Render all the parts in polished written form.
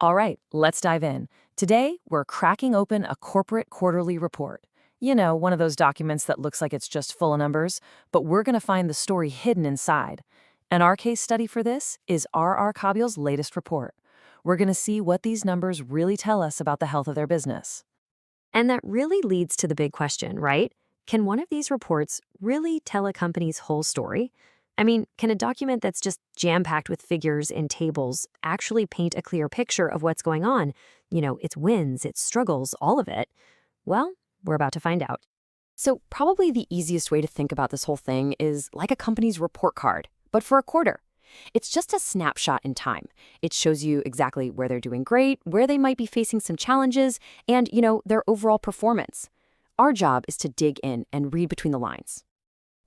All right, let's dive in. Today, we're cracking open a corporate quarterly report. You know, one of those documents that looks like it's just full of numbers, but we're going to find the story hidden inside. And our case study for this is R.R. Kabel's latest report. We're going to see what these numbers really tell us about the health of their business. And that really leads to the big question, right? Can one of these reports really tell a company's whole story? I mean, can a document that's just jam-packed with figures and tables actually paint a clear picture of what's going on? You know, its wins, its struggles, all of it? Well, we're about to find out. So probably the easiest way to think about this whole thing is like a company's report card, but for a quarter. It's just a snapshot in time. It shows you exactly where they're doing great, where they might be facing some challenges, and, their overall performance. Our job is to dig in and read between the lines.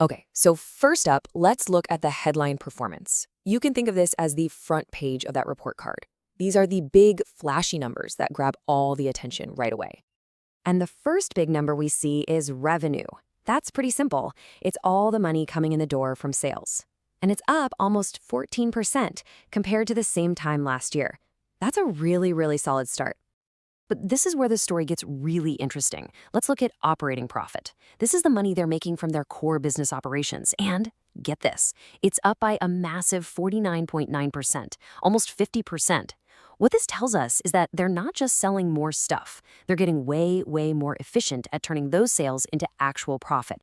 Okay, so first up, let's look at the headline performance. You can think of this as the front page of that report card. These are the big, flashy numbers that grab all the attention right away. And the first big number we see is revenue. That's pretty simple. It's all the money coming in the door from sales. And it's up almost 14% compared to the same time last year. That's a really, really solid start. But this is where the story gets really interesting. Let's look at operating profit. This is the money they're making from their core business operations. And get this, it's up by a massive 49.9%, almost 50%. What this tells us is that they're not just selling more stuff. They're getting way, way more efficient at turning those sales into actual profit.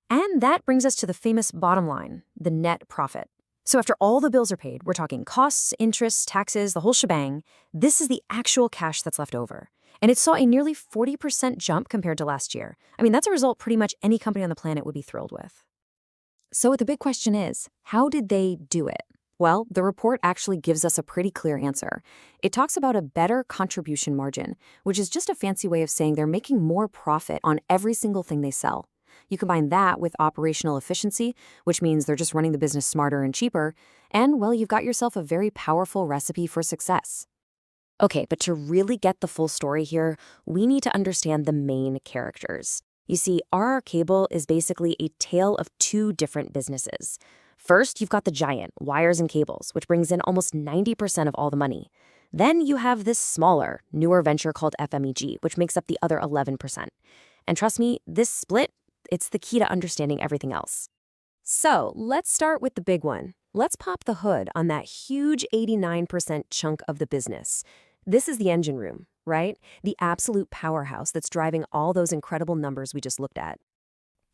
And that brings us to the famous bottom line, the net profit. So after all the bills are paid, we're talking costs, interests, taxes, the whole shebang, this is the actual cash that's left over. And it saw a nearly 40% jump compared to last year. I mean, that's a result pretty much any company on the planet would be thrilled with. So the big question is, how did they do it? Well, the report actually gives us a pretty clear answer. It talks about a better contribution margin, which is just a fancy way of saying they're making more profit on every single thing they sell. You combine that with operational efficiency, which means they're just running the business smarter and cheaper, and, well, you've got yourself a very powerful recipe for success. Okay, but to really get the full story here, we need to understand the main characters. You see, R.R. Kabel is basically a tale of two different businesses. First, you've got the giant, wires and cables, which brings in almost 90% of all the money. Then you have this smaller, newer venture called FMEG, which makes up the other 11%. And trust me, this split, it's the key to understanding everything else. So let's start with the big one. Let's pop the hood on that huge 89% chunk of the business. This is the engine room, right? The absolute powerhouse that's driving all those incredible numbers we just looked at.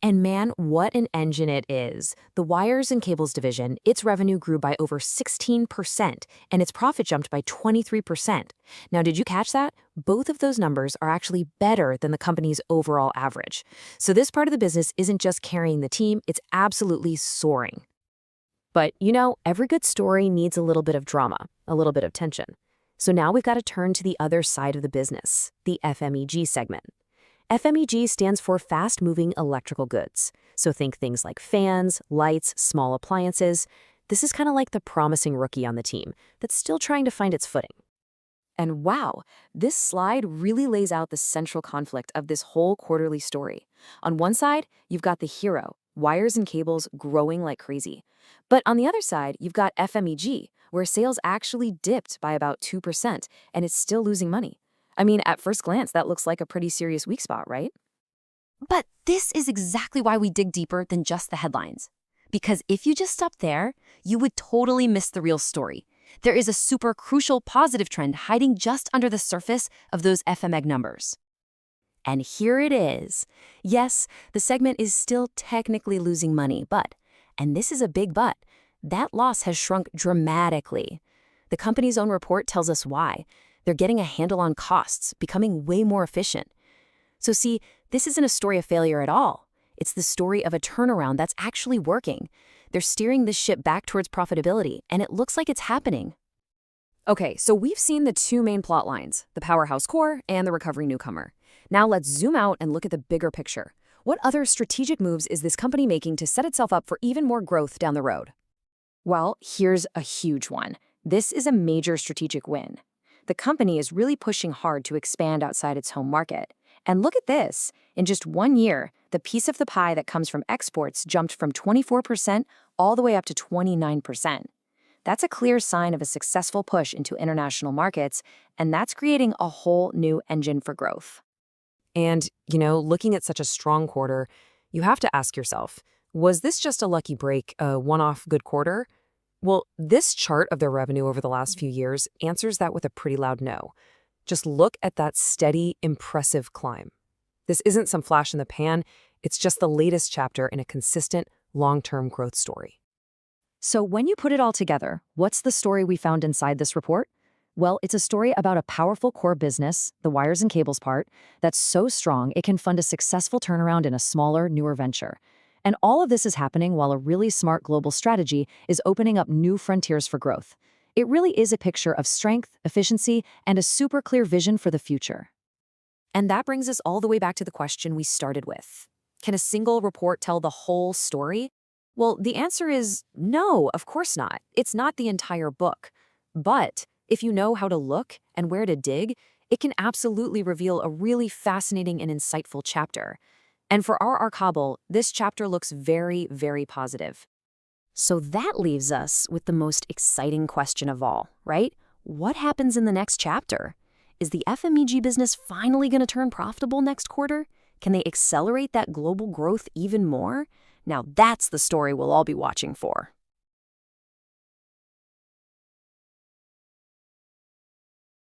And man, what an engine it is. The wires and cables division, its revenue grew by over 16%, and its profit jumped by 23%. Now, did you catch that? Both of those numbers are actually better than the company's overall average. So this part of the business isn't just carrying the team, it's absolutely soaring. But, every good story needs a little bit of drama, a little bit of tension. So now we've got to turn to the other side of the business, the FMEG segment. FMEG stands for fast-moving electrical goods. So think things like fans, lights, small appliances. This is kind of like the promising rookie on the team that's still trying to find its footing. And wow, this slide really lays out the central conflict of this whole quarterly story. On one side, you've got the hero, wires and cables growing like crazy. But on the other side, you've got FMEG, where sales actually dipped by about 2%, and it's still losing money. I mean, at first glance, that looks like a pretty serious weak spot, right? But this is exactly why we dig deeper than just the headlines. Because if you just stop there, you would totally miss the real story. There is a super crucial positive trend hiding just under the surface of those FMEG numbers. And here it is. Yes, the segment is still technically losing money, but, and this is a big but, that loss has shrunk dramatically. The company's own report tells us why. They're getting a handle on costs, becoming way more efficient. So see, this isn't a story of failure at all. It's the story of a turnaround that's actually working. They're steering this ship back towards profitability, and it looks like it's happening. Okay, so we've seen the two main plot lines, the powerhouse core and the recovery newcomer. Now let's zoom out and look at the bigger picture. What other strategic moves is this company making to set itself up for even more growth down the road? Well, here's a huge one. This is a major strategic win. The company is really pushing hard to expand outside its home market. And look at this. In just 1 year, the piece of the pie that comes from exports jumped from 24% all the way up to 29%. That's a clear sign of a successful push into international markets, and that's creating a whole new engine for growth. And, looking at such a strong quarter, you have to ask yourself, was this just a lucky break, a one-off good quarter? Well, this chart of their revenue over the last few years answers that with a pretty loud no. Just look at that steady, impressive climb. This isn't some flash in the pan, it's just the latest chapter in a consistent, long-term growth story. So when you put it all together, what's the story we found inside this report? Well, it's a story about a powerful core business, the wires and cables part, that's so strong it can fund a successful turnaround in a smaller, newer venture. And all of this is happening while a really smart global strategy is opening up new frontiers for growth. It really is a picture of strength, efficiency, and a super clear vision for the future. And that brings us all the way back to the question we started with. Can a single report tell the whole story? Well, the answer is no, of course not. It's not the entire book. But if you know how to look and where to dig, it can absolutely reveal a really fascinating and insightful chapter. And for our Kabel, this chapter looks very, very positive. So that leaves us with the most exciting question of all, right? What happens in the next chapter? Is the FMEG business finally going to turn profitable next quarter? Can they accelerate that global growth even more? Now that's the story we'll all be watching for.